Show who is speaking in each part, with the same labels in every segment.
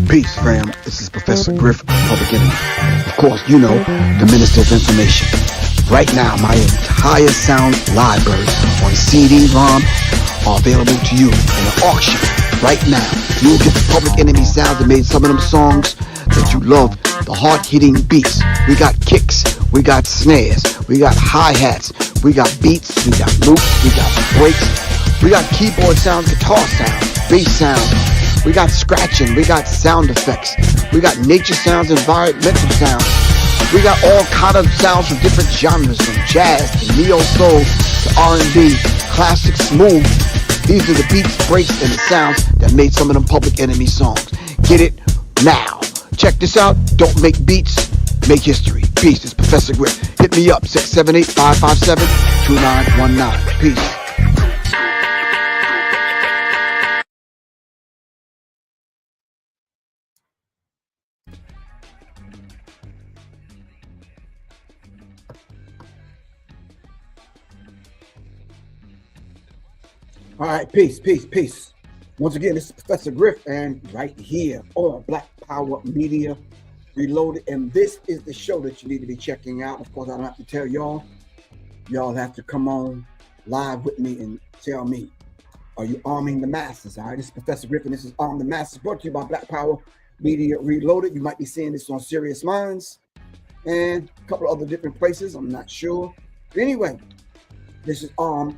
Speaker 1: Peace, fam. This is Professor Griff, Public Enemy. Of course, you know, the Minister of Information. Right now, my entire sound library on CD, ROM are available to you in an auction. Right now, you'll get the Public Enemy sounds that made some of them songs that you love, the hard-hitting beats. We got kicks, we got snares, we got hi-hats, we got beats, we got loops, we got breaks, we got keyboard sounds, guitar sounds, bass sounds. We got scratching, we got sound effects, we got nature sounds, environmental sounds. We got all kind of sounds from different genres, from jazz to neo-soul to R&B, classic, smooth. These are the beats, breaks, and the sounds that made some of them Public Enemy songs. Get it now. Check this out. Don't make beats, make history. Peace. This is Professor Griff. Hit me up, 678-557-2919. Peace. All right, peace. Once again, this is Professor Griff, and right here on Black Power Media Reloaded, and this is the show that you need to be checking out. Of course, I don't have to tell y'all. Y'all have to come on live with me and tell me, are you arming the masses? All right, this is Professor Griff, and this is Arm the Masses, brought to you by Black Power Media Reloaded. You might be seeing this on Serious Minds and a couple of other different places. I'm not sure. But anyway, this is Arm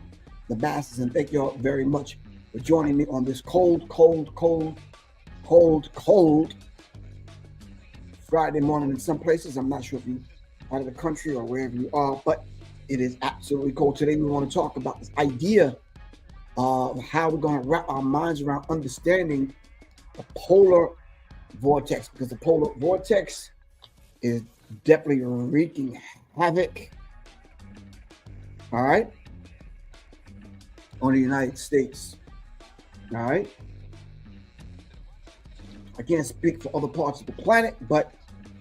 Speaker 1: the Masses, and thank y'all very much for joining me on this cold Friday morning in some places. I'm not sure if you're out of the country or wherever you are, but it is absolutely cold. Today we want to talk about this idea of how we're going to wrap our minds around understanding the polar vortex, because the polar vortex is definitely wreaking havoc, all right, on the United States. All right. I can't speak for other parts of the planet, but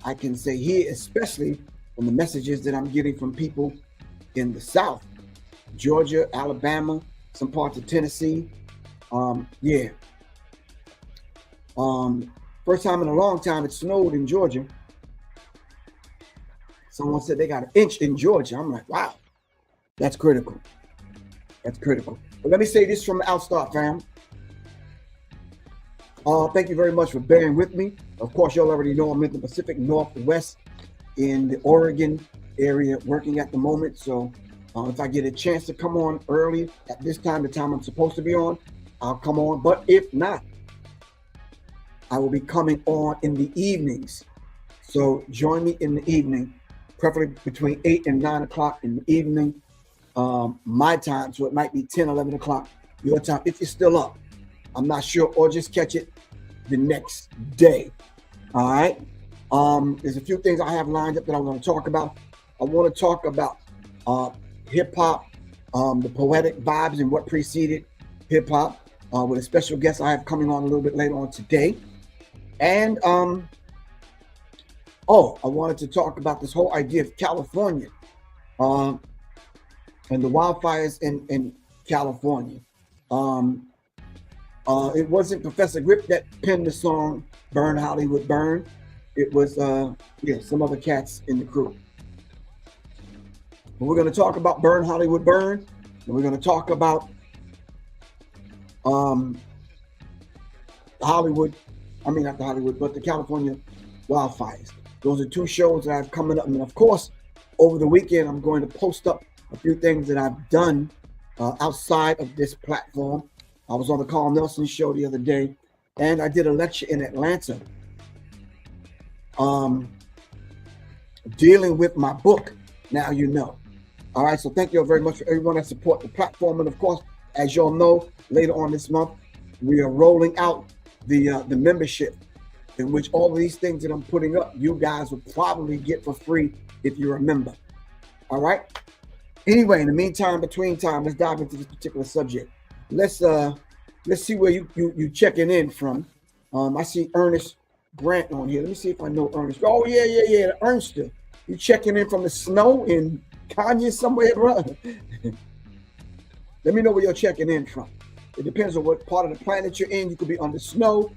Speaker 1: I can say here, especially from the messages that I'm getting from people in the South, Georgia, Alabama, some parts of Tennessee. First time in a long time it snowed in Georgia. Someone said they got an inch in Georgia. I'm like, wow, that's critical. That's critical. But let me say this from the outstart, fam. Thank you very much for bearing with me. Of course, y'all already know I'm in the Pacific Northwest in the Oregon area working at the moment. So if I get a chance to come on early at this time, the time I'm supposed to be on, I'll come on. But if not, I will be coming on in the evenings. So join me in the evening, preferably between 8 and 9 o'clock in the evening. My time, so it might be 10, 11 o'clock your time if you're still up. I'm not sure, or just catch it the next day. All right. There's a few things I have lined up that I want to talk about. I want to talk about hip hop, the poetic vibes and what preceded hip hop, with a special guest I have coming on a little bit later on today. And I wanted to talk about this whole idea of California. And the wildfires in California. It wasn't Professor Griff that penned the song "Burn Hollywood Burn." It was some other cats in the crew. But we're going to talk about "Burn Hollywood Burn," and we're going to talk about the California wildfires. Those are two shows that I have coming up, and of course, over the weekend I'm going to post up a few things that I've done outside of this platform. I was on the Carl Nelson show the other day, and I did a lecture in Atlanta dealing with my book, Now You Know. All right, so thank you all very much for everyone that support the platform. And of course, as y'all know, later on this month, we are rolling out the membership, in which all of these things that I'm putting up, you guys will probably get for free if you're a member. All right. Anyway, in the meantime, between time, let's dive into this particular subject. Let's see where you checking in from. I see Ernest Grant on here. Let me see if I know Ernest. Oh yeah, Ernster. You checking in from the snow in Kanye somewhere, bro? Let me know where you're checking in from. It depends on what part of the planet you're in. You could be under snow.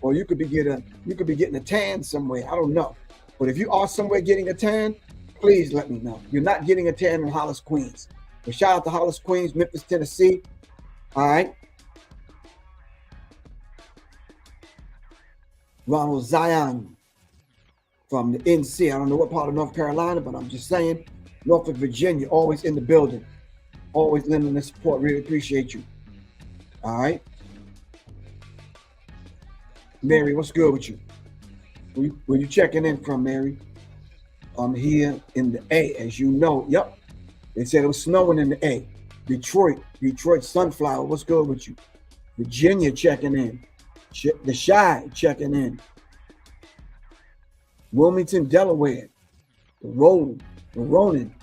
Speaker 1: or you could be getting a tan somewhere. I don't know. But if you are somewhere getting a tan, please let me know. You're not getting a tan in Hollis, Queens. But shout out to Hollis, Queens, Memphis, Tennessee. All right. Ronald Zion from the NC. I don't know what part of North Carolina, but I'm just saying, Norfolk, Virginia, always in the building. Always lending the support. Really appreciate you. All right. Mary, what's good with you? Where you checking in from, Mary? I'm here in the A, as you know. Yep. They said it was snowing in the A. Detroit Sunflower, what's good with you? Virginia checking in. The Chi checking in. Wilmington, Delaware. The Ronin.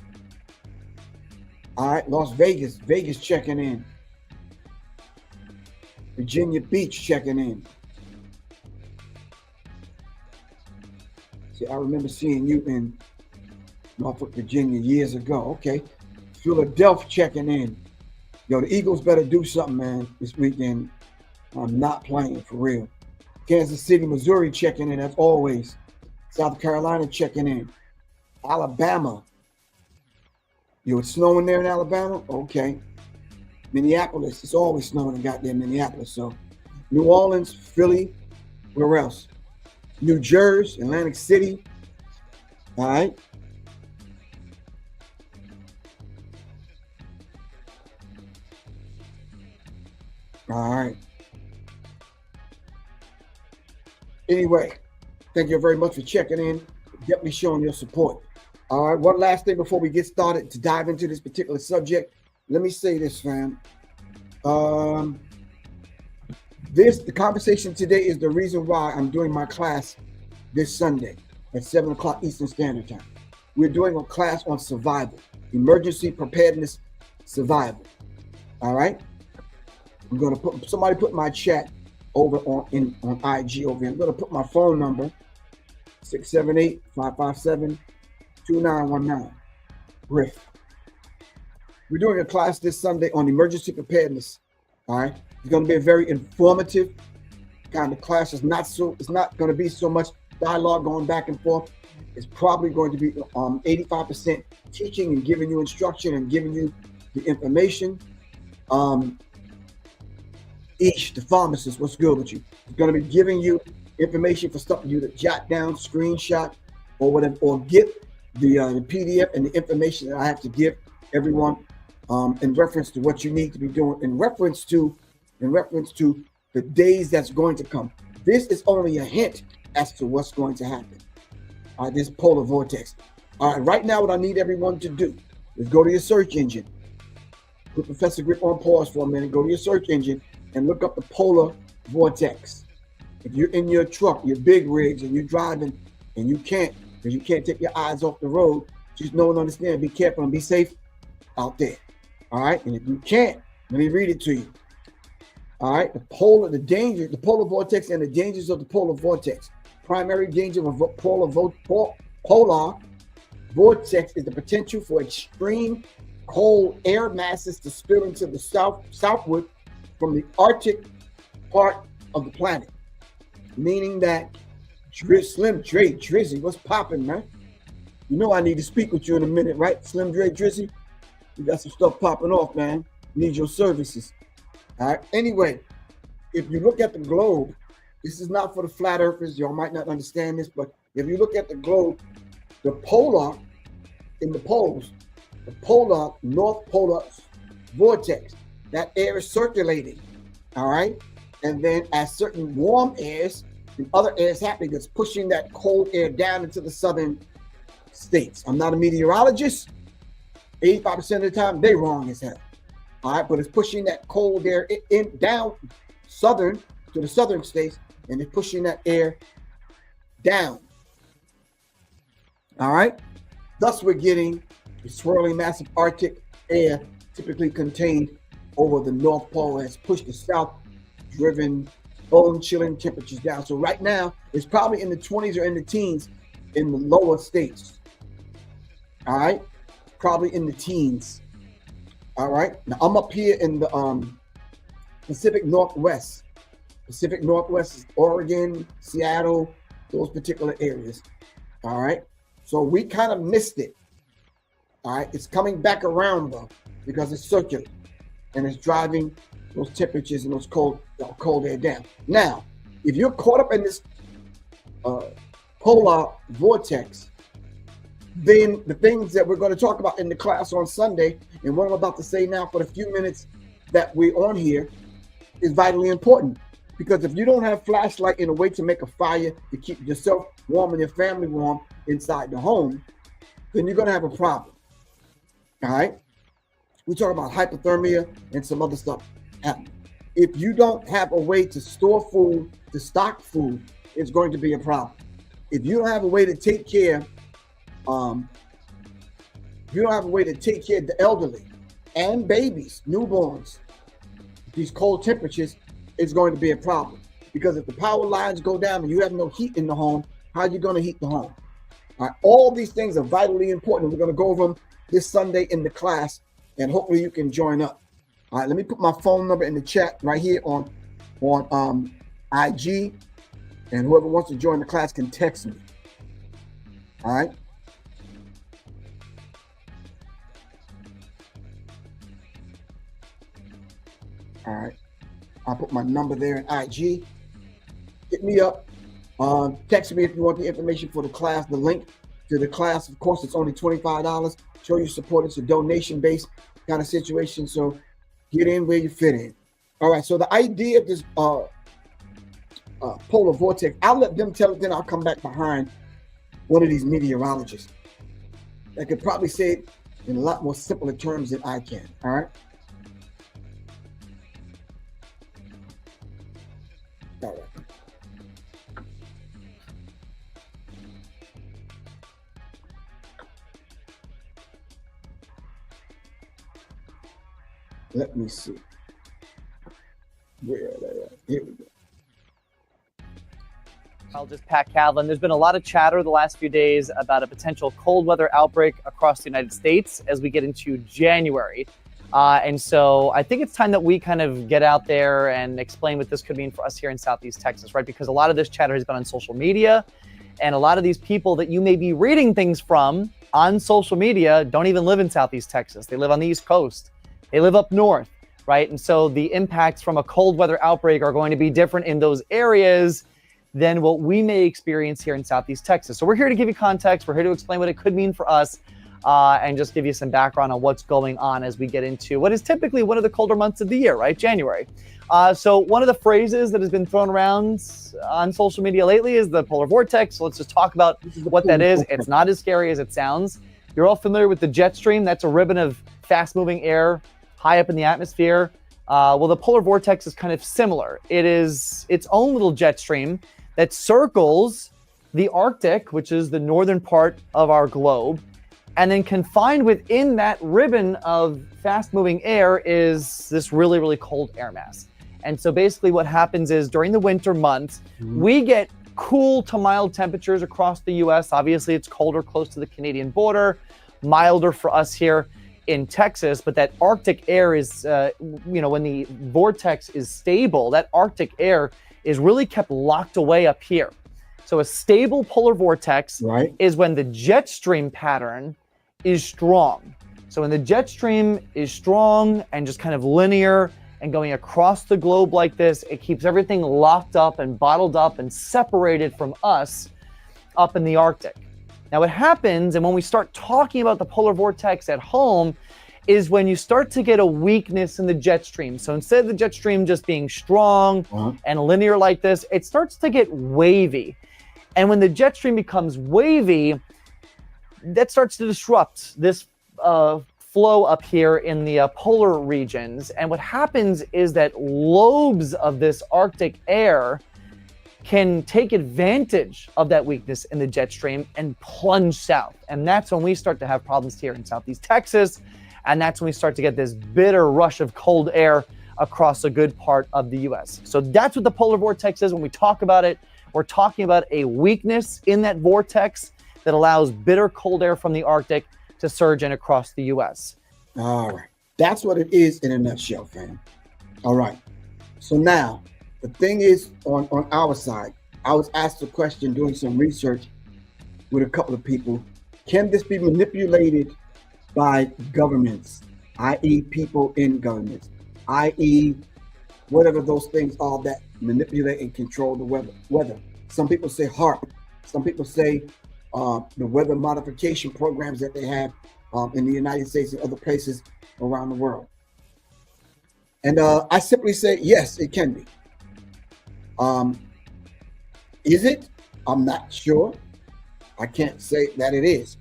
Speaker 1: All right, Las Vegas checking in. Virginia Beach checking in. See, I remember seeing you in Norfolk, Virginia years ago. Okay. Philadelphia checking in. Yo, the Eagles better do something, man, this weekend. I'm not playing, for real. Kansas City, Missouri checking in, as always. South Carolina checking in. Alabama. Yo, it's snowing there in Alabama? Okay. Minneapolis, it's always snowing in goddamn Minneapolis. So, New Orleans, Philly, where else? New Jersey, Atlantic City. All right. All right. Anyway, thank you very much for checking in. Definitely showing your support. All right. One last thing before we get started to dive into this particular subject. Let me say this, fam. The conversation today is the reason why I'm doing my class this Sunday at 7 o'clock Eastern Standard Time. We're doing a class on survival, emergency preparedness, survival. All right. I'm going to put somebody put my chat over on IG over here. I'm going to put my phone number 678-557-2919. Griff. We're doing a class this Sunday on emergency preparedness. All right. It's going to be a very informative kind of class. It's not going to be so much dialogue going back and forth. It's probably going to be 85% teaching and giving you instruction and giving you the information. The pharmacist, what's good with you? He's going to be giving you information for stuff for you to jot down, screenshot, or whatever, or get the PDF and the information that I have to give everyone in reference to what you need to be doing, in reference to the days that's going to come. This is only a hint as to what's going to happen. This polar vortex. All right, right now what I need everyone to do is go to your search engine. Put Professor Griff on pause for a minute. Go to your search engine and look up the polar vortex. If you're in your truck, your big rigs, and you're driving and you can't, because you can't take your eyes off the road, just know and understand, be careful and be safe out there. All right, and if you can't, let me read it to you. All right, the polar vortex and the dangers of the polar vortex. Primary danger of polar vortex is the potential for extreme cold air masses to spill into the southward from the Arctic part of the planet. Meaning that Slim Dre Drizzy, what's popping, man? You know I need to speak with you in a minute, right? Slim Dre Drizzy, you got some stuff popping off, man. Need your services. All right. Anyway, if you look at the globe, this is not for the flat earthers. Y'all might not understand this, but if you look at the globe, the polar in the poles, the North Polar vortex, that air is circulating. All right. And then as certain warm airs and other airs happening, it's pushing that cold air down into the southern states. I'm not a meteorologist. 85% of the time, they're wrong as hell. All right, but it's pushing that cold air down to the southern states, and it's pushing that air down. All right, thus we're getting the swirling mass of Arctic air typically contained over the North Pole has pushed the south, driven bone-chilling temperatures down. So right now, it's probably in the 20s or in the teens in the lower states. All right, probably in the teens. All right, now I'm up here in the Pacific Northwest. Pacific Northwest is Oregon, Seattle, those particular areas. All right. So we kind of missed it. All right. It's coming back around though, because it's circular and it's driving those temperatures and those cold air down. Now, if you're caught up in this polar vortex, then the things that we're going to talk about in the class on Sunday, and what I'm about to say now for the few minutes that we're on here, is vitally important. Because if you don't have flashlight and a way to make a fire to keep yourself warm and your family warm inside the home, then you're going to have a problem. All right? We talk about hypothermia and some other stuff happening. If you don't have a way to store food, to stock food, it's going to be a problem. If you don't have a way to take care, of the elderly and babies, newborns, these cold temperatures, is going to be a problem. Because if the power lines go down and you have no heat in the home, how are you going to heat the home? All right, all these things are vitally important. We're going to go over them this Sunday in the class, and hopefully you can join up. All right, let me put my phone number in the chat right here on IG, and whoever wants to join the class can text me. All right. All right. I'll put my number there in IG. Hit me up. Text me if you want the information for the class, the link to the class. Of course, it's only $25. Show your support. It's a donation-based kind of situation. So get in where you fit in. All right. So the idea of this polar vortex, I'll let them tell it, then I'll come back behind one of these meteorologists that could probably say it in a lot more simpler terms than I can. All right. All right. Let me see. Where are they at? Here we go.
Speaker 2: I'll just Pat Cadlin. There's been a lot of chatter the last few days about a potential cold weather outbreak across the United States as we get into January. And so I think it's time that we kind of get out there and explain what this could mean for us here in Southeast Texas, right? Because a lot of this chatter has been on social media, and a lot of these people that you may be reading things from on social media don't even live in Southeast Texas. They live on the East Coast. They live up north, right? And so the impacts from a cold weather outbreak are going to be different in those areas than what we may experience here in Southeast Texas. So we're here to give you context. We're here to explain what it could mean for us. And just give you some background on what's going on as we get into what is typically one of the colder months of the year, right? January. So one of the phrases that has been thrown around on social media lately is the polar vortex. So let's just talk about what that is. It's not as scary as it sounds. You're all familiar with the jet stream. That's a ribbon of fast-moving air high up in the atmosphere. Well, the polar vortex is kind of similar. It is its own little jet stream that circles the Arctic, which is the northern part of our globe. And then confined within that ribbon of fast-moving air is this really, really cold air mass. And so basically what happens is during the winter months, we get cool to mild temperatures across the U.S. Obviously, it's colder close to the Canadian border, milder for us here in Texas. But that Arctic air is, when the vortex is stable, that Arctic air is really kept locked away up here. So a stable polar vortex is when the jet stream pattern is strong. So when the jet stream is strong and just kind of linear and going across the globe like this, it keeps everything locked up and bottled up and separated from us up in the Arctic. Now what happens, and when we start talking about the polar vortex at home, is when you start to get a weakness in the jet stream. So instead of the jet stream just being strong and linear like this, it starts to get wavy. And when the jet stream becomes wavy, that starts to disrupt this flow up here in the polar regions. And what happens is that lobes of this Arctic air can take advantage of that weakness in the jet stream and plunge south. And that's when we start to have problems here in Southeast Texas. And that's when we start to get this bitter rush of cold air across a good part of the US. So that's what the polar vortex is. When we talk about it, we're talking about a weakness in that vortex that allows bitter cold air from the Arctic to surge in across the U.S.
Speaker 1: All right. That's what it is in a nutshell, fam. All right. So now, the thing is, on our side, I was asked a question doing some research with a couple of people. Can this be manipulated by governments, i.e. people in governments, i.e. whatever those things are that manipulate and control the weather? Some people say HARP. Some people say the weather modification programs that they have in the United States and other places around the world. And I simply say, yes, it can be. Is it? I'm not sure. I can't say that it is,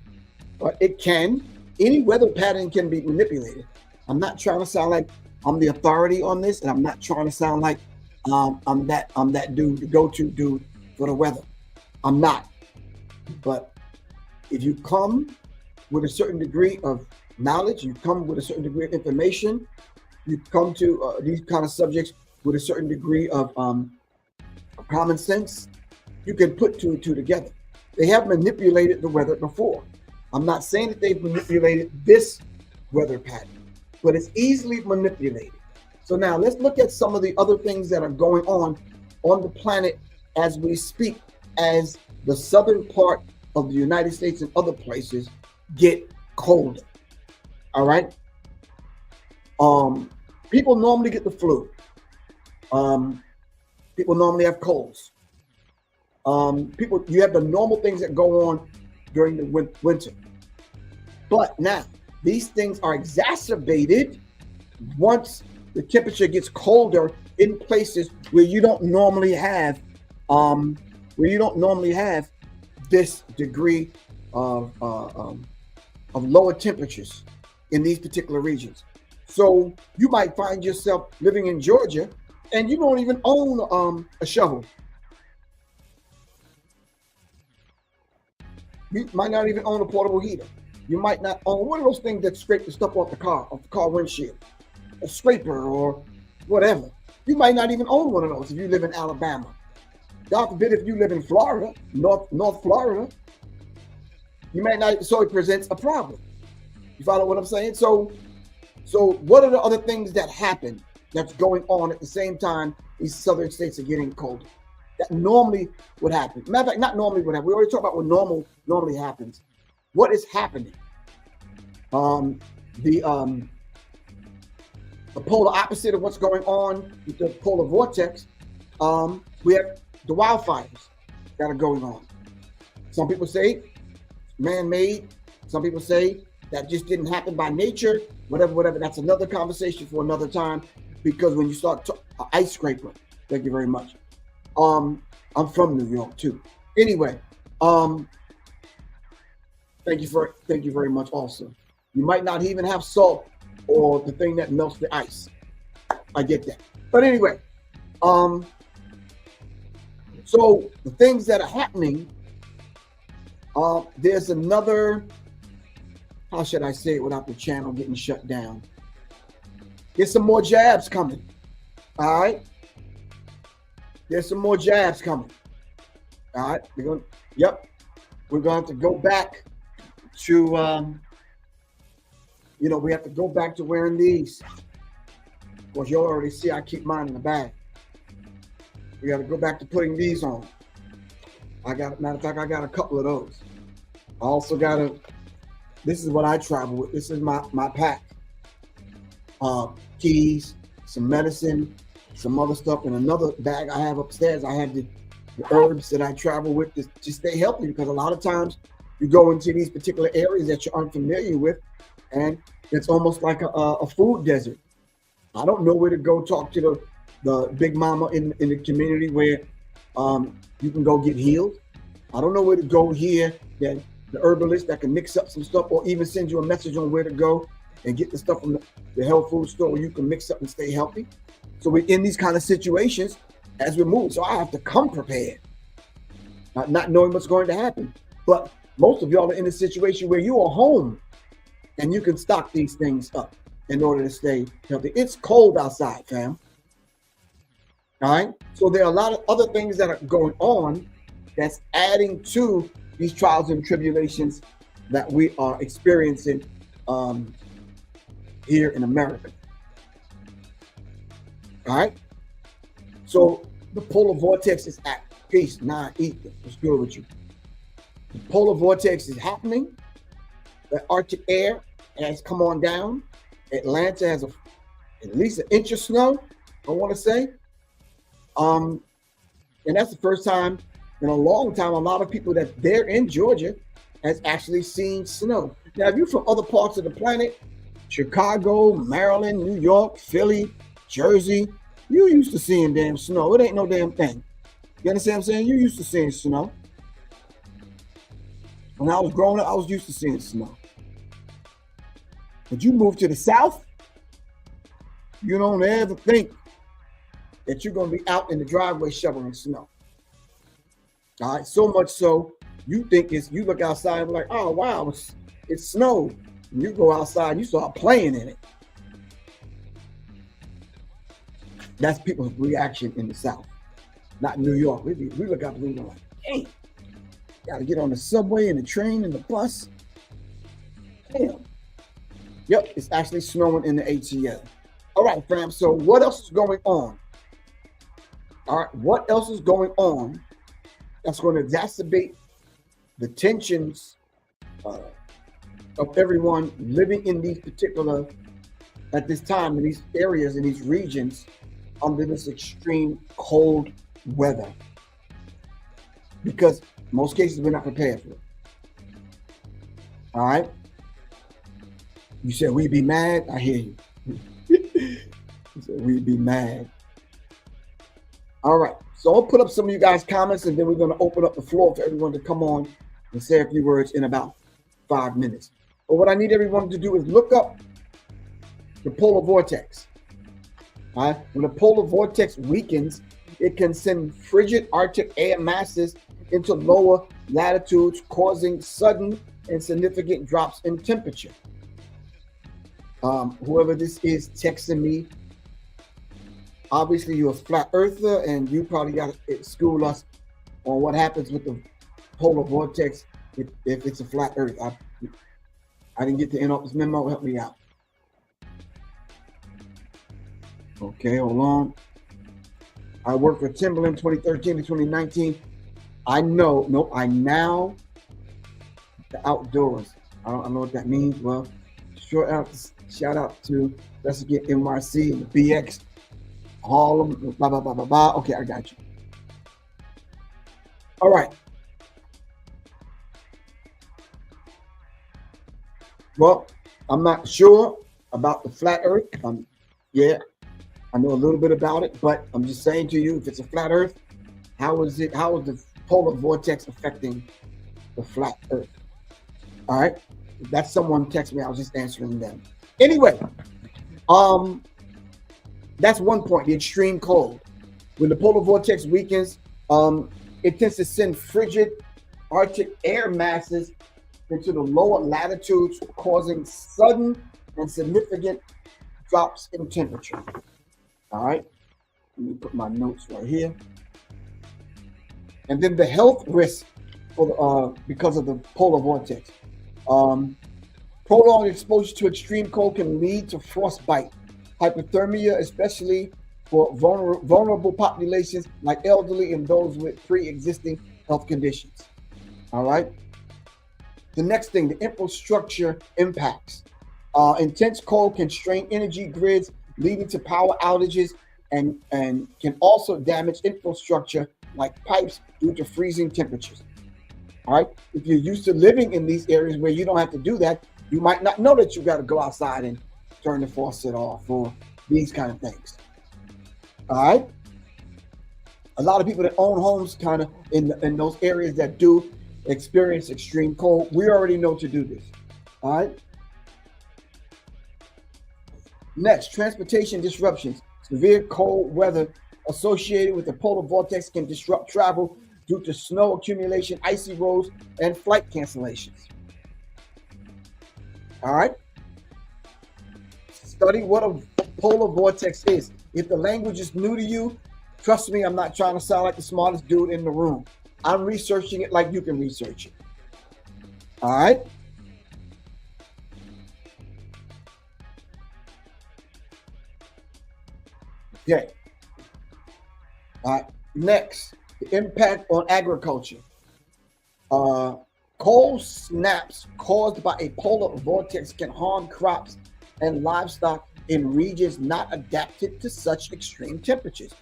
Speaker 1: but it can. Any weather pattern can be manipulated. I'm not trying to sound like I'm the authority on this, and I'm not trying to sound like I'm that dude, the go-to dude for the weather. I'm not. But if you come with a certain degree of knowledge, you come with a certain degree of information, you come to these kind of subjects with a certain degree of common sense, you can put two and two together. They have manipulated the weather before. I'm not saying that they've manipulated this weather pattern, but it's easily manipulated. So now let's look at some of the other things that are going on the planet as we speak, as the southern part of the United States and other places get colder. All right. People normally get the flu. People normally have colds. You have the normal things that go on during the winter. But now these things are exacerbated once the temperature gets colder in places where you don't normally have this degree of lower temperatures in these particular regions. So you might find yourself living in Georgia and you don't even own a shovel. You might not even own a portable heater. You might not own one of those things that scrape the stuff off the car windshield, a scraper or whatever. You might not even own one of those if you live in Alabama. God forbid if you live in Florida, North Florida, you might not. So it presents a problem. You follow what I'm saying? So what are the other things that happen that's going on at the same time these southern states are getting colder? That normally would happen. Matter of fact, not normally would happen. We already talked about what normally happens. What is happening? The polar opposite of what's going on with the polar vortex, we have the wildfires that are going on. Some people say man-made. Some people say that just didn't happen by nature. Whatever. That's another conversation for another time. Because when you start ice scraper, thank you very much. I'm from New York too. Anyway, thank you very much. Also, you might not even have salt or the thing that melts the ice. I get that. But anyway, so the things that are happening, there's another, how should I say it without the channel getting shut down? There's some more jabs coming. All right. There's some more jabs coming. All right. We're going to have to go back to, we have to go back to wearing these. Of course, you'll already see I keep mine in the bag. We got to go back to putting these on. Matter of fact, I got a couple of those. I also got this is what I travel with. This is my pack. Keys, some medicine, some other stuff, and another bag I have upstairs. I have the herbs that I travel with to stay healthy, because a lot of times you go into these particular areas that you're unfamiliar with, and it's almost like a food desert. I don't know where to go talk to the big mama in the community where you can go get healed. I don't know where to go here, that the herbalist that can mix up some stuff, or even send you a message on where to go and get the stuff from the health food store where you can mix up and stay healthy. So we're in these kind of situations as we move. So I have to come prepared, not knowing what's going to happen. But most of y'all are in a situation where you are home and you can stock these things up in order to stay healthy. It's cold outside, fam. All right. So there are a lot of other things that are going on that's adding to these trials and tribulations that we are experiencing here in America. All right. So The polar vortex is at peace, non-ether. What's good with you? The polar vortex is happening. The Arctic air has come on down. Atlanta has at least an inch of snow, I want to say. And that's the first time in a long time a lot of people that they're in Georgia has actually seen snow. Now, if you're from other parts of the planet, Chicago, Maryland, New York, Philly, Jersey, you used to seeing damn snow. It ain't no damn thing. You understand what I'm saying? You used to seeing snow. When I was growing up, I was used to seeing snow. But you move to the South, you don't ever think that you're going to be out in the driveway shoveling snow. All right, so much so, you think you look outside and be like, oh, wow, it's snow. And you go outside and you start playing in it. That's people's reaction in the South, not New York. We look out the window like, hey, got to get on the subway and the train and the bus. Damn. Yep, it's actually snowing in the ATL. All right, fam, so what else is going on? All right, what else is going on that's going to exacerbate the tensions of everyone living in these particular, at this time, in these areas, in these regions, under this extreme cold weather? Because in most cases, we're not prepared for it. All right? You said we'd be mad? I hear you. You said we'd be mad. All right. So I'll put up some of you guys' comments, and then we're going to open up the floor for everyone to come on and say a few words in about 5 minutes. But what I need everyone to do is look up the polar vortex. All right? When the polar vortex weakens, it can send frigid Arctic air masses into lower latitudes, causing sudden and significant drops in temperature. Whoever this is texting me, obviously you're a flat earther, and you probably got to school us on what happens with the polar vortex if it's a flat earth. I didn't get the end of this memo. Help me out. Okay, hold on. I worked for Timberland 2013 to 2019. I know the outdoors. I don't know what that means. Well, shout out to let's get NYC and the BX, Harlem, blah blah blah blah blah. Okay, I got you. All right. Well, I'm not sure about the flat Earth. Yeah, I know a little bit about it, but I'm just saying to you, if it's a flat Earth, how is the polar vortex affecting the flat Earth? All right. If that's someone text me, I was just answering them. Anyway, that's one point, the extreme cold. When the polar vortex weakens, it tends to send frigid Arctic air masses into the lower latitudes, causing sudden and significant drops in temperature. All right, let me put my notes right here. And then the health risk for because of the polar vortex. Prolonged exposure to extreme cold can lead to frostbite, hypothermia, especially for vulnerable populations like elderly and those with pre-existing health conditions. All right. The next thing, the infrastructure impacts. Intense cold can strain energy grids, leading to power outages, and can also damage infrastructure like pipes due to freezing temperatures. All right. If you're used to living in these areas where you don't have to do that, you might not know that you got to go outside and turn the faucet off or these kind of things. All right. A lot of people that own homes kind of in those areas that do experience extreme cold, we already know to do this. All right. Next, transportation disruptions. Severe cold weather associated with the polar vortex can disrupt travel due to snow accumulation, icy roads, and flight cancellations. All right. Study what a polar vortex is. If the language is new to you, trust me, I'm not trying to sound like the smartest dude in the room. I'm researching it like you can research it. All right. Okay. All right. Next, the impact on agriculture. Cold snaps caused by a polar vortex can harm crops and livestock in regions not adapted to such extreme temperatures.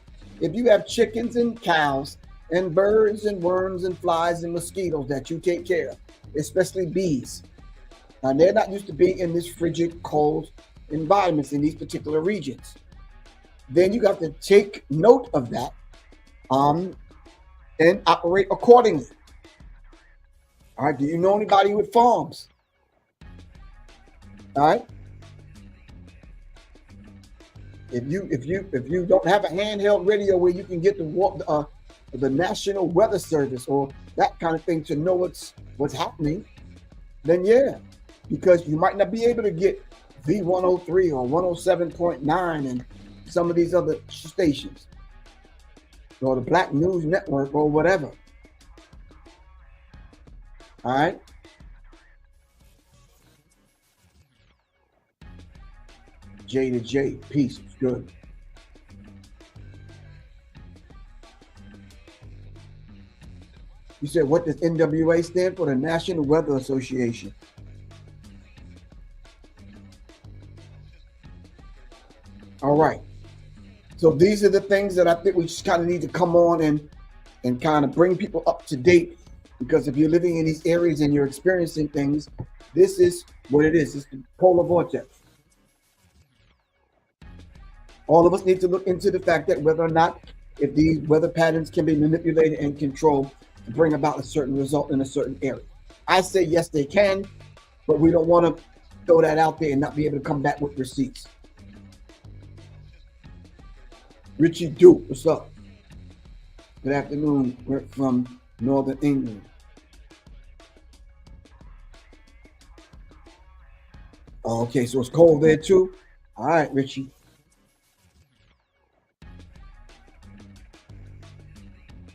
Speaker 1: If you have chickens and cows and birds and worms and flies and mosquitoes that you take care of, especially bees, and they're not used to being in this frigid, cold environments in these particular regions, then you got to take note of that and operate accordingly. All right. Do you know anybody with farms? All right. If you don't have a handheld radio where you can get the National Weather Service or that kind of thing to know what's happening, then yeah, because you might not be able to get V103 or 107.9 and some of these other stations or the Black News Network or whatever. All right. J to J, peace, it's good. You said, what does NWA stand for? The National Weather Association. All right. So these are the things that I think we just kind of need to come on and kind of bring people up to date, because if you're living in these areas and you're experiencing things, this is what it is. It's the polar vortex. All of us need to look into the fact that whether or not if these weather patterns can be manipulated and controlled to bring about a certain result in a certain area. I say yes, they can, but we don't want to throw that out there and not be able to come back with receipts. Richie Duke, what's up? Good afternoon. We're from Northern England. Okay, so it's cold there too? All right, Richie.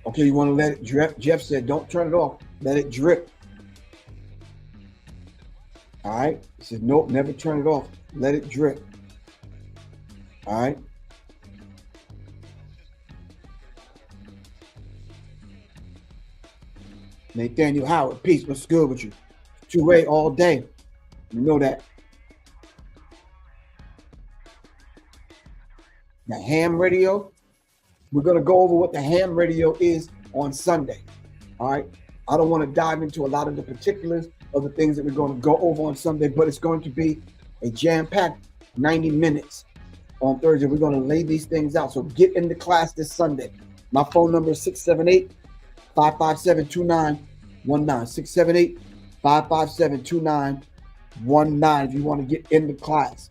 Speaker 1: Okay, you want to let it drip? Jeff said, don't turn it off. Let it drip. All right. He said, nope, never turn it off. Let it drip. All right. Nathaniel Howard, peace. What's good with you? Two-way all day. You know that. The ham radio. We're going to go over what the ham radio is on Sunday. All right. I don't want to dive into a lot of the particulars of the things that we're going to go over on Sunday, but it's going to be a jam-packed 90 minutes on Thursday. We're going to lay these things out. So get into class this Sunday. My phone number is 678-557-2919. 678-557-2919 if you want to get into class.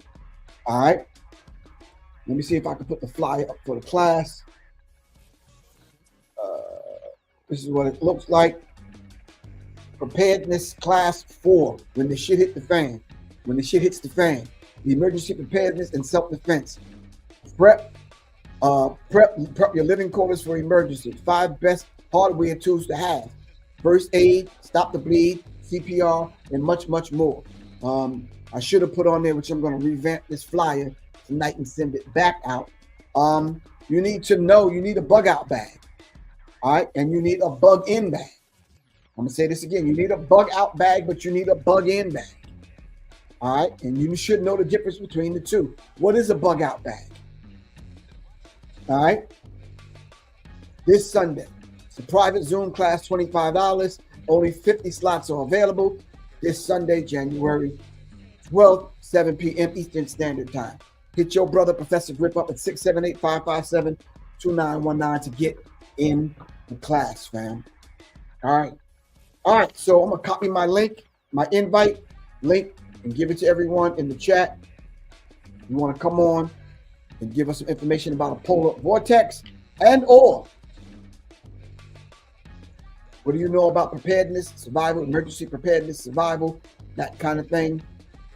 Speaker 1: All right. Let me see if I can put the flyer up for the class. This is what it looks like. Preparedness class 4. When the shit hit the fan. When the shit hits the fan. The emergency preparedness and self-defense. Prep your living quarters for emergency. 5 best hardware tools to have. First aid, stop the bleed, CPR, and much, much more. I should have put on there, which I'm going to revamp this flyer tonight and send it back out. You need to know you need a bug out bag. All right, and you need a bug in bag. I'm gonna say this again. You need a bug out bag, but you need a bug in bag. All right, and you should know the difference between the two. What is a bug out bag? All right, this Sunday, it's a private Zoom class, $25. Only 50 slots are available. This Sunday, January 12th, 7 p.m. Eastern Standard Time. Hit your brother, Professor Griff, up at 678-557-2919 to get in the class, fam. All right, so I'm gonna copy my link, my invite link, and give it to everyone in the chat. You want to come on and give us some information about a polar vortex and or what do you know about preparedness, survival, emergency preparedness, survival, that kind of thing.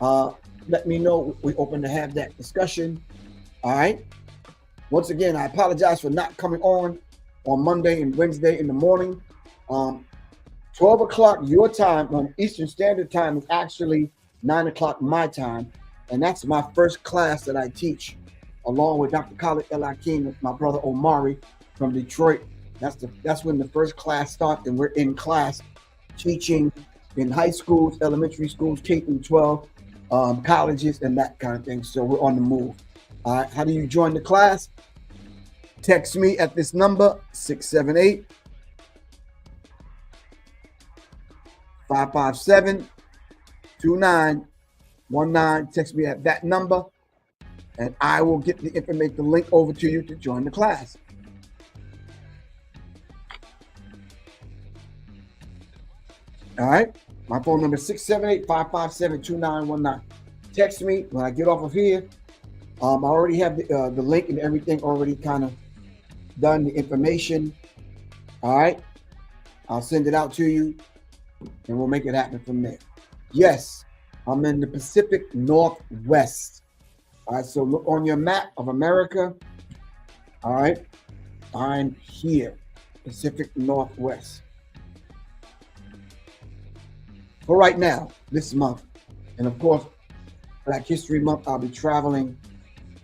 Speaker 1: Let me know. We're open to have that discussion. All right. Once again, I apologize for not coming on Monday and Wednesday in the morning. 12 o'clock your time on Eastern Standard Time is actually 9 o'clock my time. And that's my first class that I teach along with Dr. Khalid El Hakim, my brother Omari from Detroit. That's when the first class starts, and we're in class teaching in high schools, elementary schools, K through 12, colleges, and that kind of thing. So we're on the move. All right. How do you join the class? Text me at this number, 678 557 2919. Text me at that number, and I will get the information, the link over to you to join the class. All right. My phone number is 678 557 2919. Text me when I get off of here. I already have the link and everything already kind of done, the information. All right. I'll send it out to you, and we'll make it happen from there. Yes, I'm in the Pacific Northwest. All right. So look on your map of America. All right. I'm here, Pacific Northwest. For right now, this month, and of course, Black History Month, I'll be traveling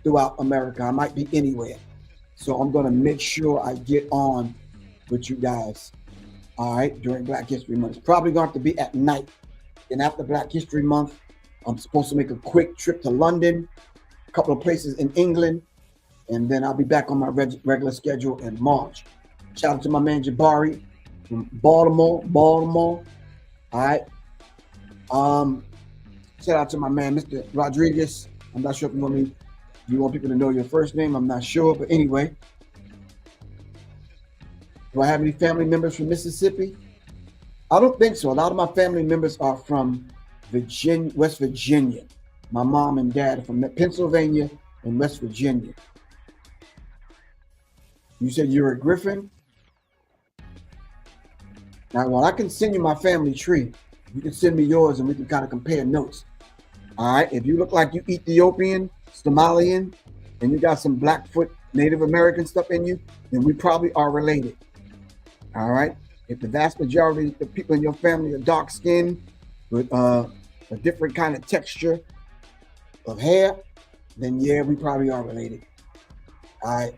Speaker 1: throughout America. I might be anywhere. So I'm going to make sure I get on with you guys, all right, during Black History Month. It's probably going to have to be at night. And after Black History Month, I'm supposed to make a quick trip to London, a couple of places in England, and then I'll be back on my regular schedule in March. Shout out to my man Jabari from Baltimore. All right. Shout out to my man, Mr. Rodriguez. I'm not sure if you want people to know your first name. I'm not sure, but anyway. Do I have any family members from Mississippi? I don't think so. A lot of my family members are from Virginia, West Virginia. My mom and dad are from Pennsylvania and West Virginia. You said you're a Griffin? Now, well, I can send you my family tree. You can send me yours and we can kind of compare notes. All right. If you look like you Ethiopian, Somalian, and you got some Blackfoot Native American stuff in you, then we probably are related. All right. If the vast majority of the people in your family are dark skinned with a different kind of texture of hair, then yeah, we probably are related. All right.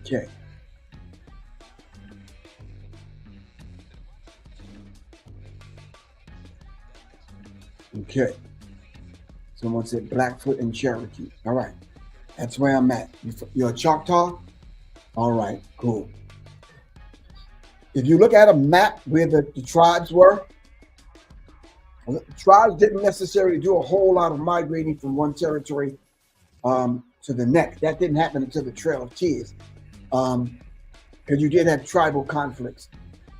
Speaker 1: Okay. Okay. Someone said Blackfoot and Cherokee. All right. That's where I'm at. You're a Choctaw? All right, cool. If you look at a map where the tribes were, the tribes didn't necessarily do a whole lot of migrating from one territory to the next. That didn't happen until the Trail of Tears. Because you did have tribal conflicts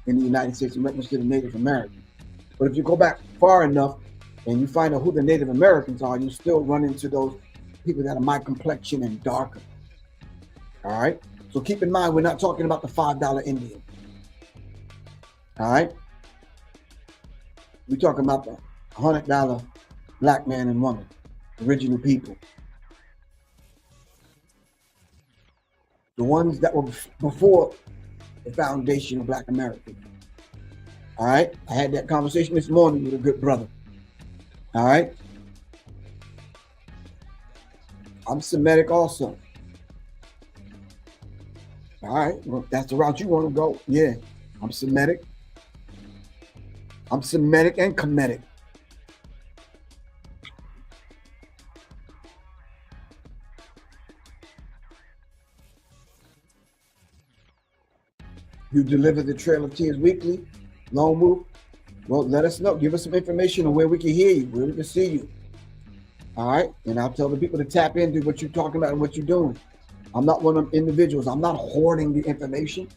Speaker 1: in the United States in reference to the Native Americans. But if you go back far enough and you find out who the Native Americans are, you still run into those people that are my complexion and darker. All right. So keep in mind, we're not talking about the $5 Indian. All right. We're talking about the $100 black man and woman, original people. The ones that were before the foundation of Black America. All right. I had that conversation this morning with a good brother. All right. I'm Semitic also. All right. Well, that's the route you want to go. Yeah. I'm Semitic. I'm Semitic and Kemetic. You deliver the Trail of Tears weekly, Lone Wolf. Well, let us know. Give us some information on where we can hear you, where we can see you. All right. And I'll tell the people to tap into what you're talking about and what you're doing. I'm not one of them individuals. I'm not hoarding the information.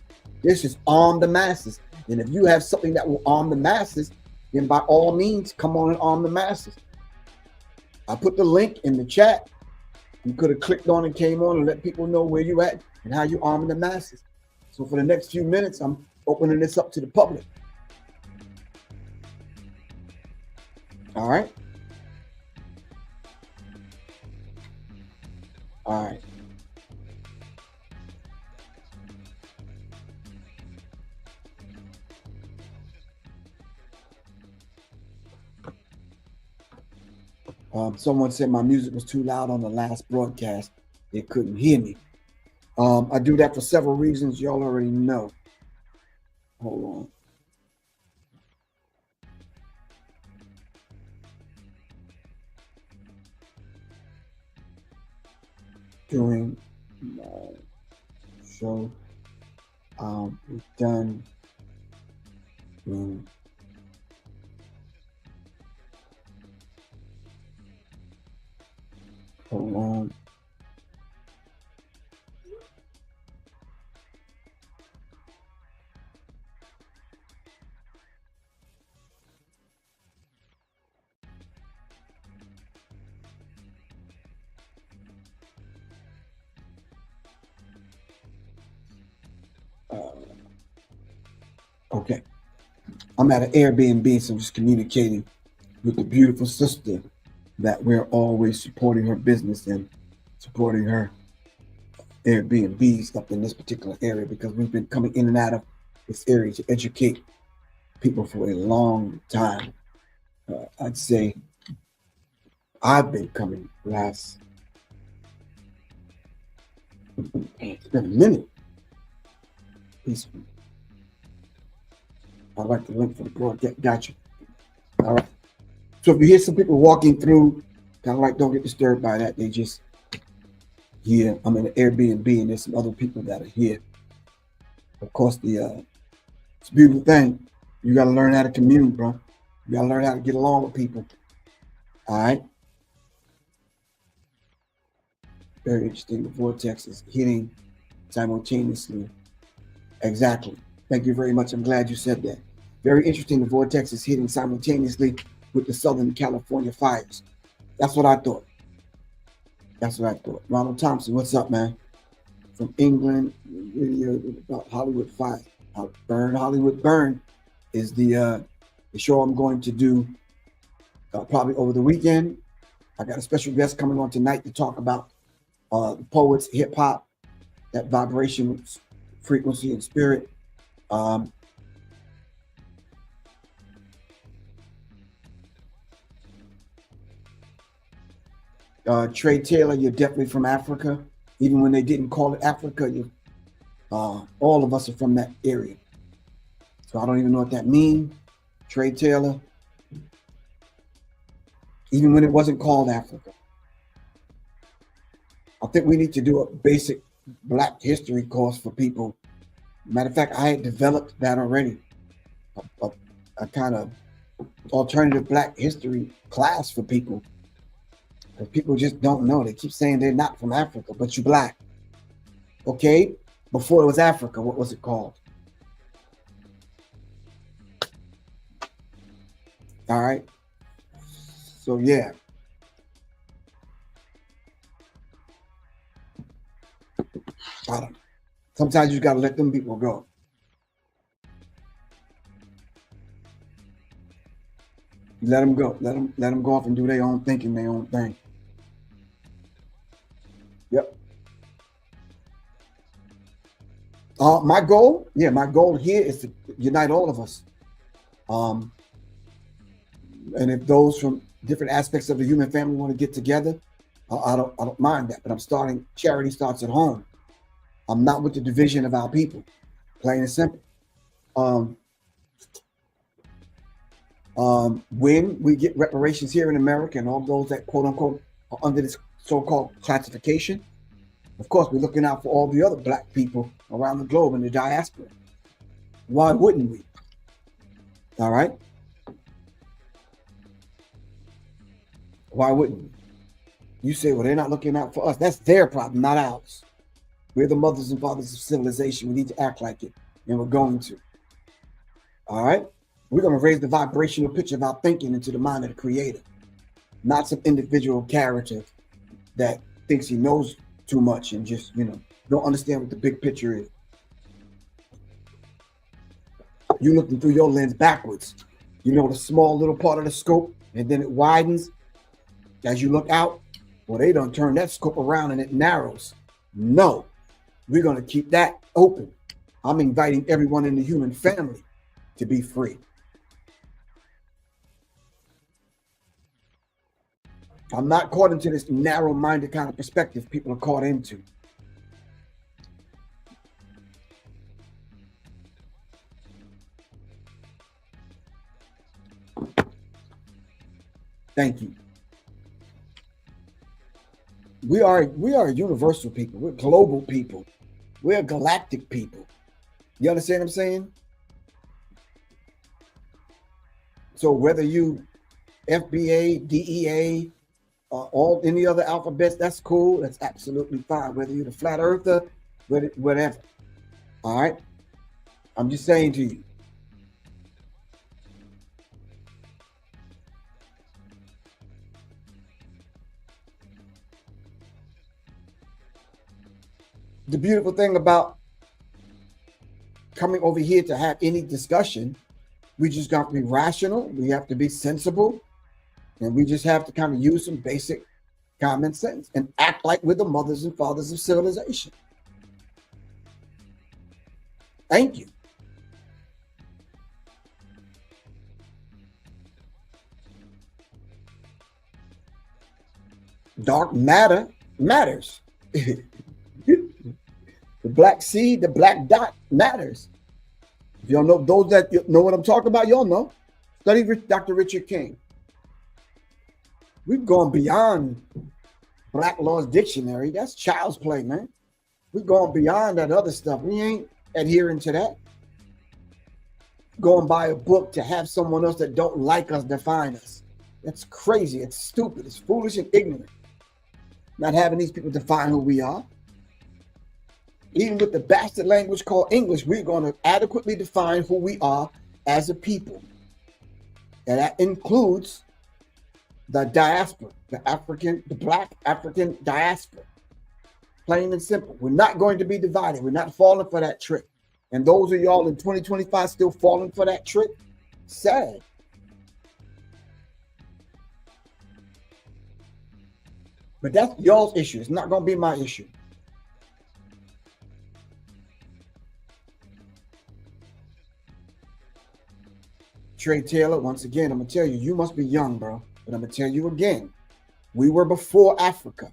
Speaker 1: This is arm the masses. And if you have something that will arm the masses, then by all means, come on and arm the masses. I put the link in the chat. You could have clicked on and came on and let people know where you at and how you arming the masses. So for the next few minutes, I'm opening this up to the public. All right. All right. Someone said my music was too loud on the last broadcast. They couldn't hear me. I do that for several reasons y'all already know. Hold on. During my show, we've done hold on. Okay. I'm at an Airbnb, so I'm just communicating with the beautiful sister that we're always supporting her business and supporting her Airbnbs up in this particular area because we've been coming in and out of this area to educate people for a long time. I'd say I've been coming last. It's been a minute. I like the link for the broadcast. Gotcha. All right. So if you hear some people walking through, kind of like don't get disturbed by that. They just here. I'm in an Airbnb and there's some other people that are here. Of course, it's a beautiful thing. You got to learn how to commune, bro. You got to learn how to get along with people. All right. Very interesting. The vortex is hitting simultaneously. Exactly. Thank you very much. I'm glad you said that. Very interesting. The vortex is hitting simultaneously with the Southern California fires. That's what I thought. That's what I thought. Ronald Thompson, what's up, man? From England, video about Hollywood Fire. Burn, Hollywood Burn is the show I'm going to do probably over the weekend. I got a special guest coming on tonight to talk about the poets, hip hop, that vibration, frequency, and spirit. Trey Taylor, you're definitely from Africa. Even when they didn't call it Africa, all of us are from that area. So I don't even know what that means. Trey Taylor, even when it wasn't called Africa. I think we need to do a basic Black history course for people. Matter of fact, I had developed that already. A kind of alternative Black history class for people. Because people just don't know. They keep saying they're not from Africa, but you're Black. Okay? Before it was Africa, what was it called? All right. So, yeah. I don't know. Sometimes you got to let them people go. Let them go. Let them go off and do their own thinking, their own thing. Yep. My goal here is to unite all of us. And if those from different aspects of the human family want to get together, I don't mind that. But charity starts at home. I'm not with the division of our people, plain and simple. When we get reparations here in America and all those that quote unquote are under this so-called classification, of course, we're looking out for all the other Black people around the globe in the diaspora. Why wouldn't we? All right. Why wouldn't we? You say, well, they're not looking out for us. That's their problem, not ours. We're the mothers and fathers of civilization. We need to act like it, and we're going to. All right? We're going to raise the vibrational pitch of our thinking into the mind of the Creator, not some individual character that thinks he knows too much and just, don't understand what the big picture is. You're looking through your lens backwards. The small little part of the scope, and then it widens as you look out. Well, they don't turn that scope around and it narrows. No, we're going to keep that open. I'm inviting everyone in the human family to be free. I'm not caught into this narrow-minded kind of perspective people are caught into. Thank you. We are universal people. We're global people. We're galactic people. You understand what I'm saying? So whether you FBA, DEA, all any other alphabets, that's cool. That's absolutely fine. Whether you're the flat earther, whatever. All right. I'm just saying to you. The beautiful thing about coming over here to have any discussion, we just got to be rational. We have to be sensible. And we just have to kind of use some basic common sense and act like we're the mothers and fathers of civilization. Thank you. Dark matter matters. The black seed, the black dot matters. If y'all know, those that know what I'm talking about, y'all know. Study Dr. Richard King. We've gone beyond Black Law's Dictionary. That's child's play, man. We've gone beyond that other stuff. We ain't adhering to that. Go and buy a book to have someone else that don't like us define us. That's crazy. It's stupid. It's foolish and ignorant. Not having these people define who we are. Even with the bastard language called English, we're going to adequately define who we are as a people. And that includes the diaspora, the black African diaspora. Plain and simple. We're not going to be divided. We're not falling for that trick. And those of y'all in 2025 still falling for that trick, sad. But that's y'all's issue. It's not going to be my issue. Trey Taylor, once again, I'm going to tell you, you must be young, bro. But I'm going to tell you again, we were before Africa.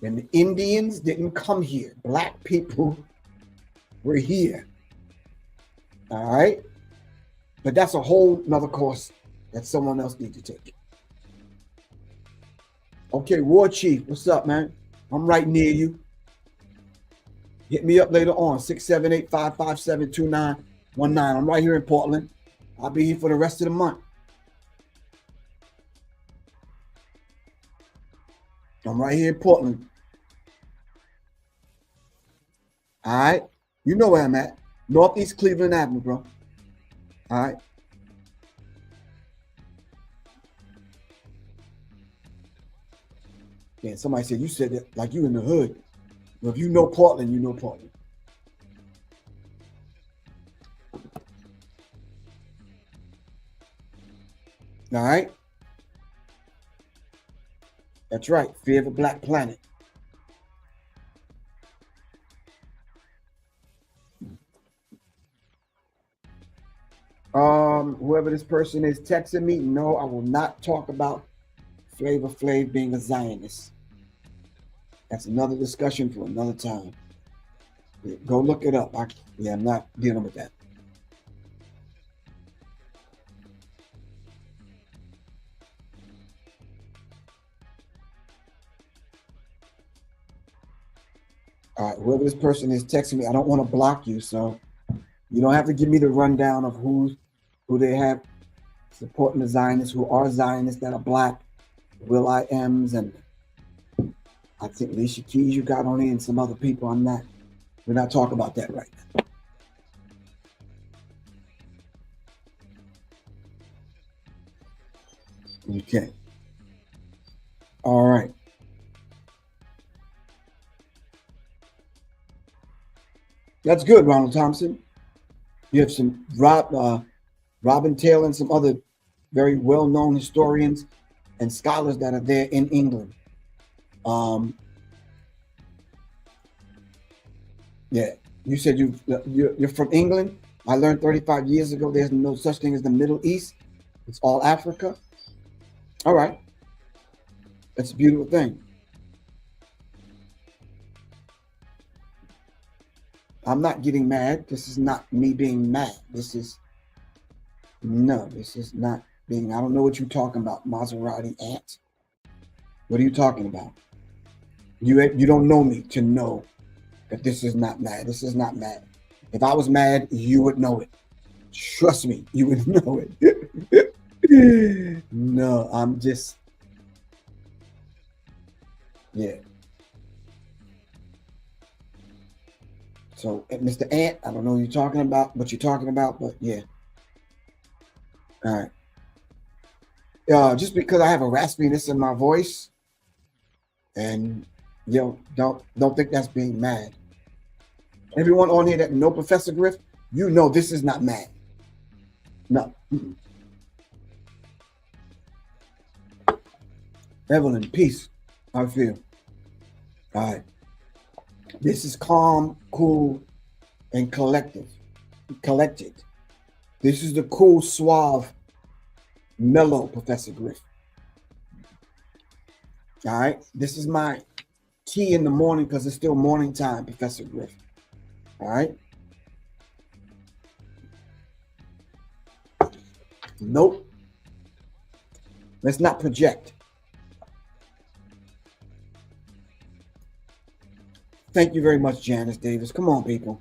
Speaker 1: And the Indians didn't come here. Black people were here. All right? But that's a whole nother course that someone else needs to take. Okay, War Chief, what's up, man? I'm right near you. Hit me up later on, 678-557-2919. I'm right here in Portland. I'll be here for the rest of the month. I'm right here in Portland. All right? You know where I'm at. Northeast Cleveland Avenue, bro. All right? Yeah, somebody said, you said that like you in the hood. Well, if you know Portland, you know Portland. All right? That's right. Fear of a Black Planet. Whoever this person is texting me, no, I will not talk about Flavor Flav being a Zionist. That's another discussion for another time. Go look it up. I'm not dealing with that. All right, whoever this person is texting me, I don't want to block you, so you don't have to give me the rundown of who they have supporting the Zionists, who are Zionists that are Black, Will I Ams, and I think Alicia Keys you got on it, and some other people. We're not talking about that right now. Okay. All right. That's good, Ronald Thompson. You have some Robin Taylor and some other very well-known historians and scholars that are there in England. Yeah, you said you're from England. I learned 35 years ago there's no such thing as the Middle East. It's all Africa. All right. That's a beautiful thing. I'm not getting mad. This is not me being mad. This is not being, I don't know what you're talking about, Maserati ant. What are you talking about? You don't know me to know that this is not mad. This is not mad. If I was mad, you would know it. Trust me, you would know it. No, I'm just, yeah. So, Mr. Ant, I don't know what you're talking about, but yeah. All right. Just because I have a raspiness in my voice, and don't think that's being mad. Everyone on here that know Professor Griff, you know this is not mad. No. Evelyn, peace. How I feel. All right. This is calm, cool, and collected. This is the cool, suave, mellow Professor Griff. All right. This is my tea in the morning because it's still morning time, Professor Griff. All right. Nope. Let's not project. Thank you very much, Janice Davis. Come on, people.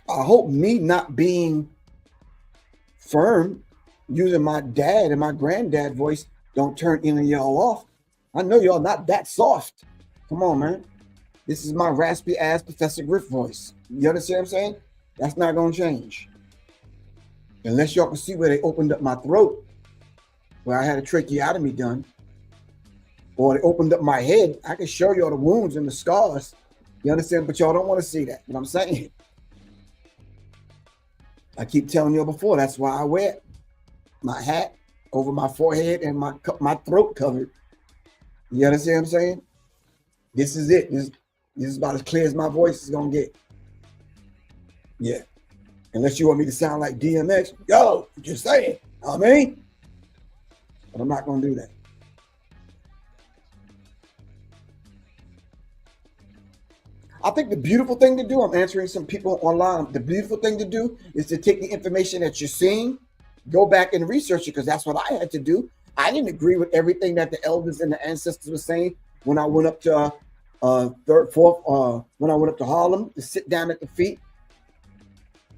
Speaker 1: I hope me not being firm, using my dad and my granddad voice, don't turn any of y'all off. I know y'all not that soft. Come on, man. This is my raspy ass Professor Griff voice. You understand what I'm saying? That's not going to change. Unless y'all can see where they opened up my throat, where I had a tracheotomy done, or they opened up my head. I can show y'all the wounds and the scars. You understand? But y'all don't want to see that. But I'm saying, I keep telling y'all before, that's why I wear my hat over my forehead and my throat covered. You understand what I'm saying? This is it. This is about as clear as my voice is going to get. Yeah. Unless you want me to sound like DMX. Yo, just saying. You know what I mean? But I'm not going to do that. I think the beautiful thing to do, I'm answering some people online, the beautiful thing to do is to take the information that you're seeing, go back and research it, because that's what I had to do. I didn't agree with everything that the elders and the ancestors were saying when I went up to when I went up to Harlem to sit down at the feet.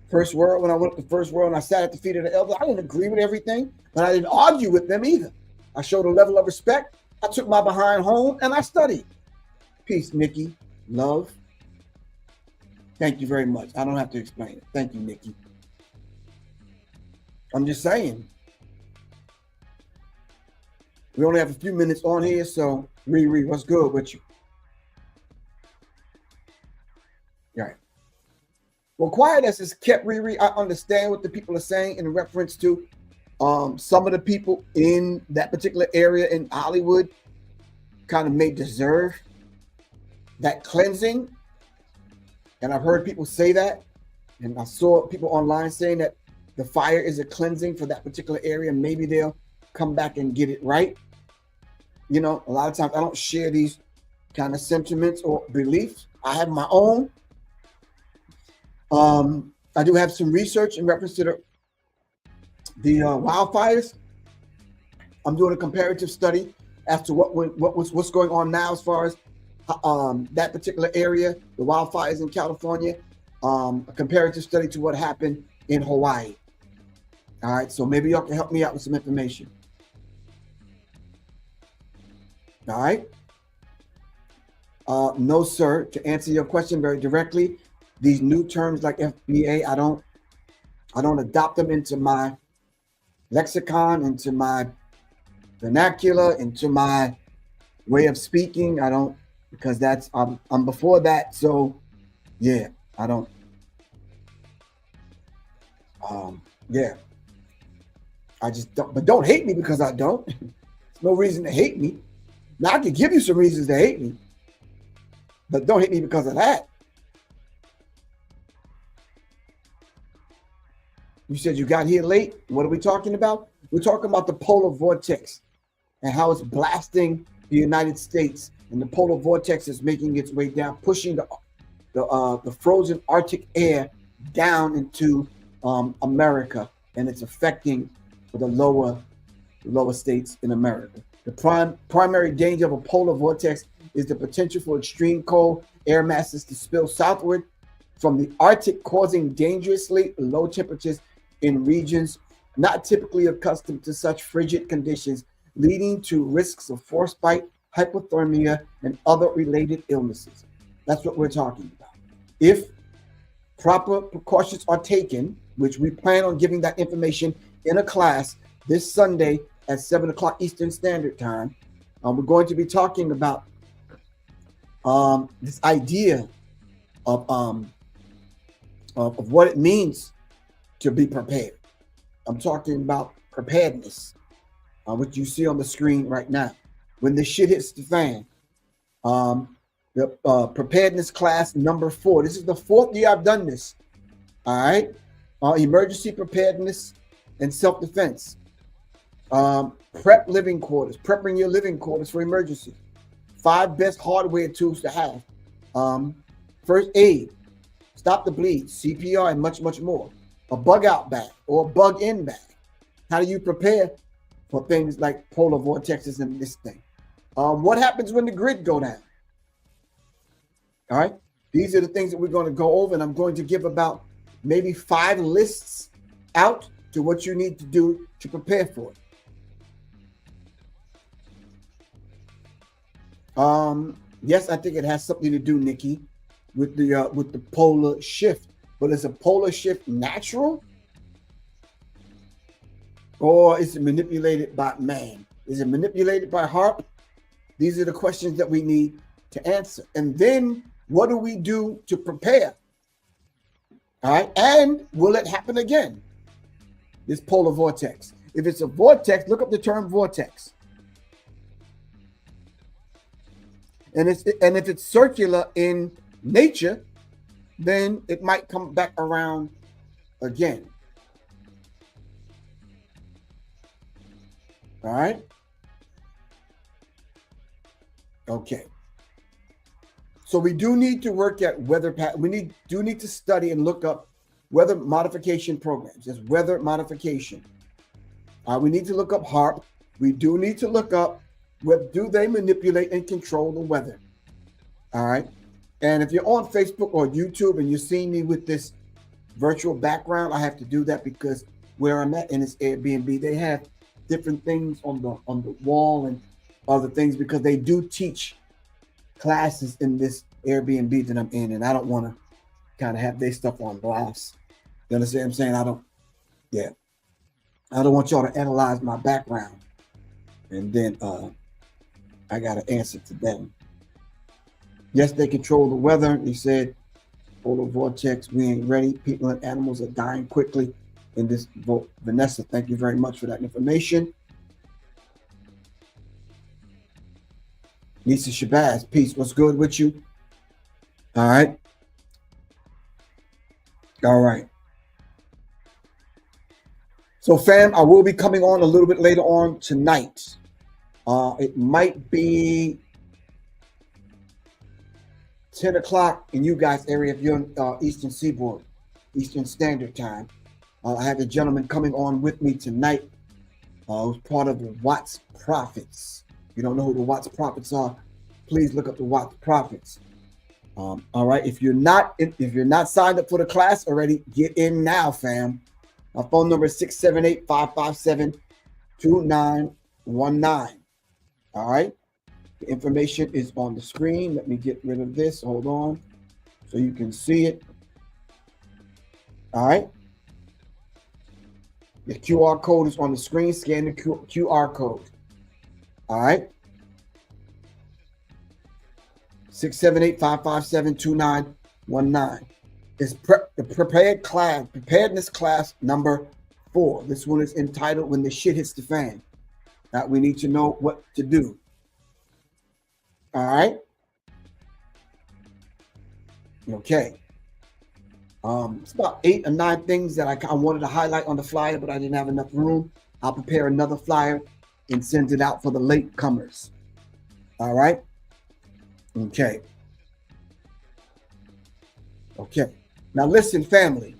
Speaker 1: First World, when I went up to First World and I sat at the feet of the elders, I didn't agree with everything, but I didn't argue with them either. I showed a level of respect. I took my behind home and I studied. Peace, Nikki. Love. Thank you very much. I don't have to explain it. Thank you, Nikki. I'm just saying. We only have a few minutes on here, so Riri, what's good with you? All right. Well, quietness is kept, Riri. I understand what the people are saying in reference to some of the people in that particular area in Hollywood kind of may deserve that cleansing. And I've heard people say that. And I saw people online saying that the fire is a cleansing for that particular area. Maybe they'll come back and get it right. You know, a lot of times I don't share these kind of sentiments or beliefs. I have my own. I do have some research in reference to the wildfires. I'm doing a comparative study as to what's going on now as far as that particular area, the wildfires in California, a comparative study to what happened in Hawaii. All right, so maybe y'all can help me out with some information. All right. No, sir. To answer your question very directly, these new terms like FBA, I don't adopt them into my lexicon, into my vernacular, into my way of speaking. I don't, because that's I'm before that. So yeah, I don't. Yeah, I just don't. But don't hate me because I don't. There's no reason to hate me. Now I can give you some reasons to hate me.
Speaker 3: But don't hit me because of that. You said you got here late. What are we talking about? We're talking about the polar vortex and how it's blasting the United States. And the polar vortex is making its way down, pushing the frozen Arctic air down into America, and it's affecting the lower states in America. The primary danger of a polar vortex is the potential for extreme cold air masses to spill southward from the Arctic, causing dangerously low temperatures in regions not typically accustomed to such frigid conditions, leading to risks of frostbite, hypothermia, and other related illnesses. That's what we're talking about. If proper precautions are taken, which we plan on giving that information in a class this Sunday at 7 o'clock Eastern Standard Time, we're going to be talking about this idea of what it means to be prepared. I'm talking about preparedness, which you see on the screen right now. When the shit hits the fan, the preparedness class number 4. This is the 4th year I've done this. All right. Emergency preparedness and self-defense. Prep living quarters, prepping your living quarters for emergency. 5 best hardware tools to have. First aid, stop the bleed, CPR, and much, much more. A bug out bag or a bug in bag. How do you prepare for things like polar vortexes and this thing? What happens when the grid go down? All right. These are the things that we're going to go over, and I'm going to give about maybe 5 lists out to what you need to do to prepare for it. Yes, I think it has something to do, Nikki, with the polar shift. But is a polar shift natural, or is it manipulated by man? Is it manipulated by HAARP? These are the questions that we need to answer. And then what do we do to prepare? All right. And will it happen again? This polar vortex. If it's a vortex, look up the term vortex. And if it's circular in nature, then it might come back around again. All right. Okay. So we do need to work at weather pattern. We do need to study and look up weather modification programs. There's weather modification. We need to look up HAARP. We do need to look up what do they manipulate and control the weather. All right. And if you're on Facebook or YouTube and you're seeing me with this virtual background, I have to do that because where I'm at in this Airbnb, they have different things on the wall and other things because they do teach classes in this Airbnb that I'm in, and I don't want to kind of have their stuff on blast. You understand what I'm saying? I don't want y'all to analyze my background, and then I got to answer to them. Yes, they control the weather. He said, polar vortex, we ain't ready. People and animals are dying quickly in this vote. Vanessa, thank you very much for that information. Lisa Shabazz, peace. What's good with you? All right. All right. So, fam, I will be coming on a little bit later on tonight. It might be 10 o'clock in you guys' area if you're on Eastern Seaboard, Eastern Standard Time. I have a gentleman coming on with me tonight who's part of the Watts Prophets. If you don't know who the Watts Prophets are, please look up the Watts Prophets. All right, if you're not signed up for the class already, get in now, fam. My phone number is 678-557-2919. All right. The information is on the screen. Let me get rid of this. Hold on. So you can see it. All right. The QR code is on the screen. Scan the QR code. All right. 678-557-2919. It's the preparedness class number 4. This one is entitled When the Shit Hits the Fan. Now we need to know what to do. All right. Okay. It's about 8 or 9 things that I wanted to highlight on the flyer, but I didn't have enough room. I'll prepare another flyer and send it out for the late comers. All right. Okay. Okay. Now listen, family.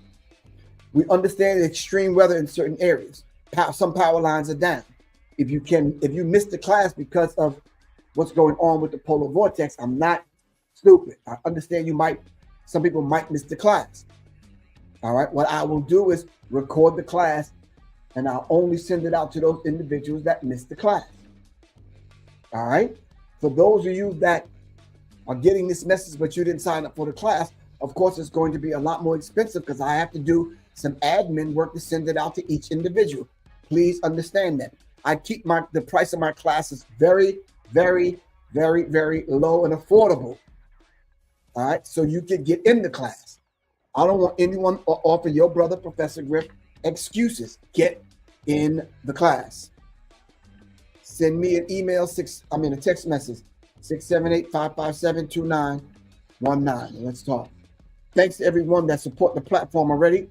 Speaker 3: We understand the extreme weather in certain areas. Some power lines are down. If you missed the class because of what's going on with the polar vortex, I'm not stupid. I understand some people might miss the class. All right. What I will do is record the class, and I'll only send it out to those individuals that missed the class. All right. For those of you that are getting this message, but you didn't sign up for the class, of course, it's going to be a lot more expensive because I have to do some admin work to send it out to each individual. Please understand that. I keep the price of my classes very, very, very, very low and affordable. All right. So you can get in the class. I don't want anyone to offer your brother, Professor Griff, excuses. Get in the class. Send me an email, a text message, 678-557-2919. Let's talk. Thanks to everyone that support the platform already.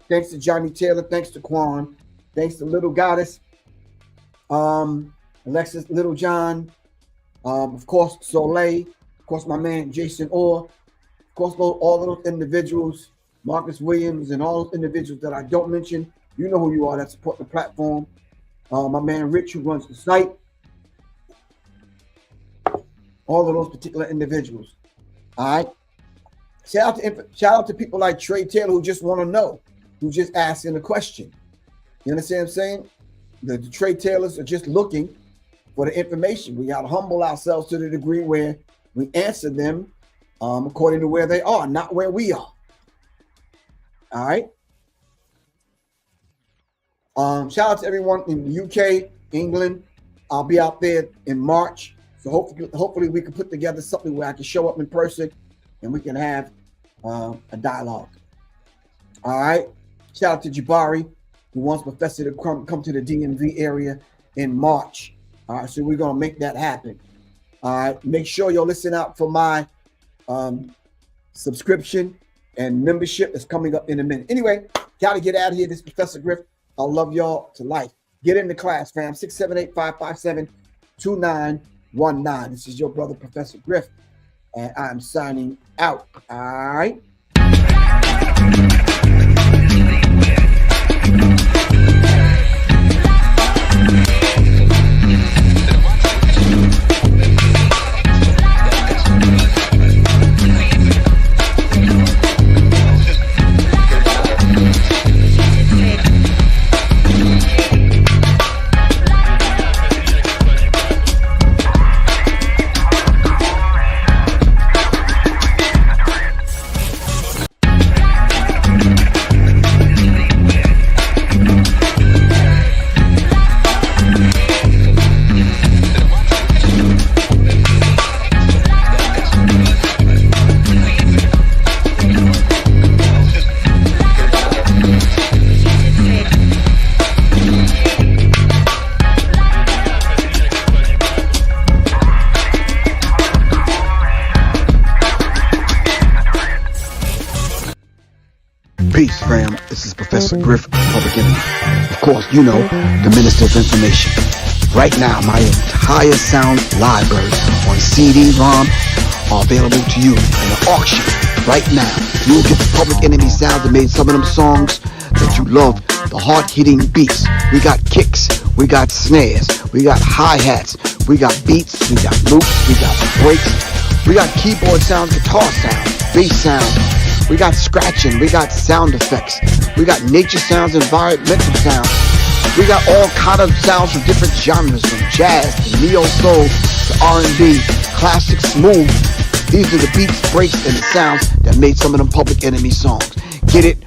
Speaker 3: Thanks to Johnny Taylor. Thanks to Quan. Thanks to Little Goddess. Alexis Little John. Of course, Soleil. Of course, my man Jason Orr. Of course, all of those individuals, Marcus Williams, and all those individuals that I don't mention. You know who you are that support the platform. My man Rich, who runs the site. All of those particular individuals. All right. Shout out to people like Trey Taylor who just want to know, who just asking a question. You understand what I'm saying? The Trey Taylors are just looking for the information. We got to humble ourselves to the degree where we answer them according to where they are, not where we are. All right. Shout out to everyone in the UK, England. I'll be out there in March. So hopefully we can put together something where I can show up in person and we can have a dialogue. All right. Shout out to Jabari, who wants Professor to come to the DMV area in March. All right. So we're going to make that happen. All right. Make sure you'll listen out for my subscription and membership that's coming up in a minute. Anyway, got to get out of here. This is Professor Griff. I love y'all to life. Get in the class, fam. 678-557-2919. This is your brother, Professor Griff, and I'm signing out. All right. Peace, fam. This is Professor Griff, Public Enemy. Of course, you know, the Minister of Information. Right now, my entire sound library on CD-ROM are available to you in an auction. Right now, you'll get the Public Enemy sound that made some of them songs that you love, the hard-hitting beats. We got kicks, we got snares, we got hi-hats, we got beats, we got loops, we got breaks, we got keyboard sounds, guitar sounds, bass sounds. We got scratching, we got sound effects, we got nature sounds, environmental sounds. We got all kind of sounds from different genres, from jazz to neo-soul to R&B, classic, smooth. These are the beats, breaks, and the sounds that made some of them Public Enemy songs. Get it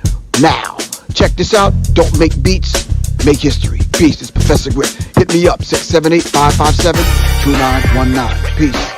Speaker 3: now. Check this out. Don't make beats, make history. Peace. This is Professor Griff. Hit me up, 678-557-2919. Peace.